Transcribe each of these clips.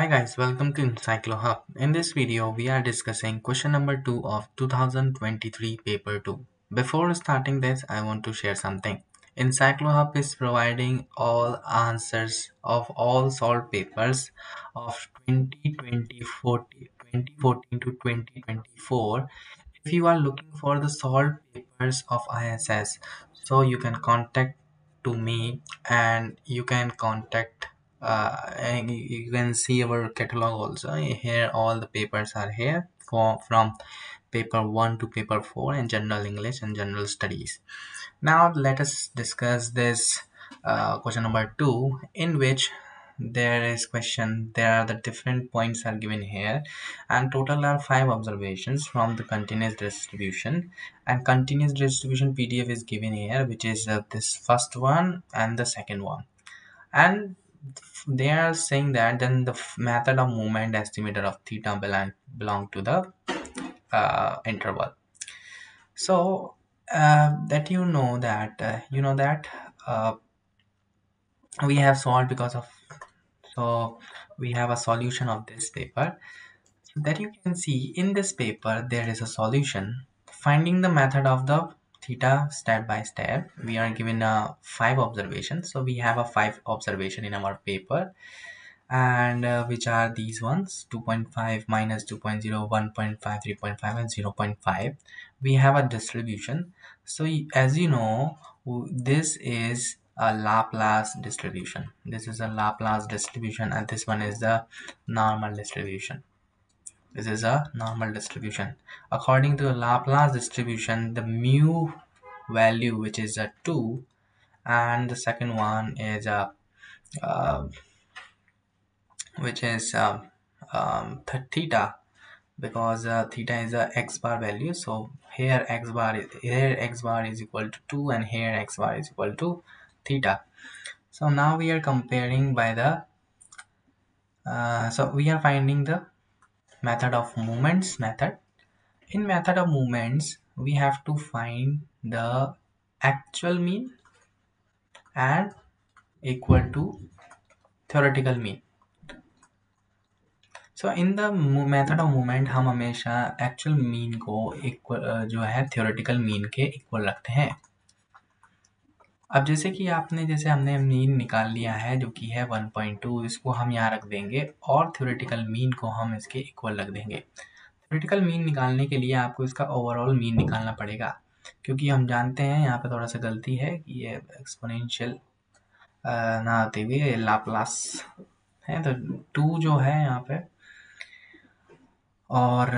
Hi guys, welcome to EncycloHub. In this video, we are discussing question number 2 of 2023 paper 2. Before starting this, I want to share something. EncycloHub is providing all answers of all solved papers of 2014 to 2024. If you are looking for the solved papers of ISS, so you can contact to me and you can contact and you can see our catalog also. Here all the papers are here from paper 1 to paper 4 in general English and general studies. Now let us discuss this question number 2, in which there are the different points are given here, and total are 5 observations from the continuous distribution, and continuous distribution PDF is given here, which is this first one and the second one. And they are saying that then the method of movement estimator of theta belong to the interval. So that we have solved because of, so we have a solution of this paper. So that you can see in this paper there is a solution finding the method of the theta step by step. We are given 5 observations, so we have a 5 observation in our paper, and which are these ones: 2.5, minus 2.0, 1.5, 3.5 and 0.5. We have a distribution. So as you know, this is a Laplace distribution. This is a Laplace distribution, and this one is the normal distribution. This is a normal distribution. According to the Laplace distribution, the mu value, which is a 2, and the second one is a which is theta, because theta is a x bar value. So here x bar is equal to 2, and here x bar is equal to theta. So now we are comparing by the so we are finding the method of movements method. In method of movements, we have to find the actual mean and equal to theoretical mean. So in the method of movement हम हमेशा actual mean को equal जो है theoretical mean के equal रखते हैं. अब जैसे कि हमने मीन निकाल लिया है जो कि है 1.2, इसको हम यहाँ रख देंगे और थियोरेटिकल मीन को हम इसके इक्वल रख देंगे. थियोरेटिकल मीन निकालने के लिए आपको इसका ओवरऑल मीन निकालना पड़ेगा, क्योंकि हम जानते हैं यहाँ पे थोड़ा सा गलती है कि ये एक्सपोनेंशियल ना आते हुए लाप्लास है, तो 2 जो है यहाँ पे और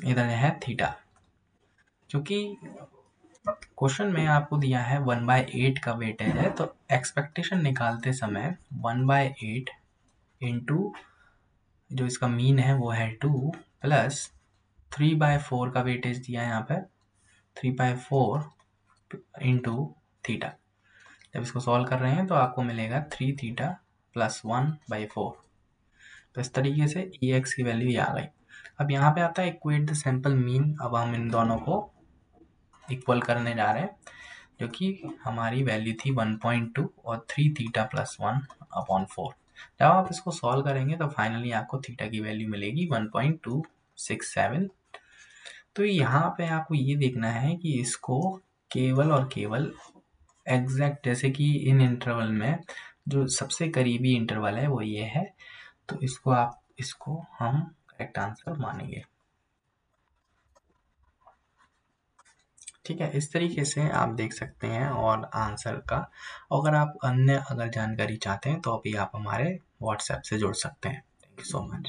इधर है थीटा. क्योंकि क्वेश्चन में आपको दिया है 1/8 का वेटेज है, तो एक्सपेक्टेशन निकालते समय 1/8 इंटू जो इसका मीन है वो है 2 प्लस 3/4 का वेटेज दिया है यहाँ पे 3/4 इंटू थीटा. जब इसको सॉल्व कर रहे हैं तो आपको मिलेगा 3 थीटा प्लस 1/4. तो इस तरीके से EX की वैल्यू ये आ गई. अब यहाँ पे आता है इक्वेट द सैंपल मीन. अब हम इन दोनों को इक्वल करने जा रहे हैं, जो कि हमारी वैल्यू थी 1.2 और 3 थीटा प्लस 1/4. जब आप इसको सॉल्व करेंगे तो फाइनली आपको थीटा की वैल्यू मिलेगी 1.267. तो यहाँ पे आपको ये देखना है कि इसको केवल और केवल एग्जैक्ट, जैसे कि इन इंटरवल में जो सबसे करीबी इंटरवल है वो ये है, तो इसको हम करेक्ट आंसर मानेंगे. ठीक है, इस तरीके से आप देख सकते हैं और आंसर का. अगर आप अन्य जानकारी चाहते हैं तो अभी आप हमारे व्हाट्सएप से जुड़ सकते हैं. Thank you so much.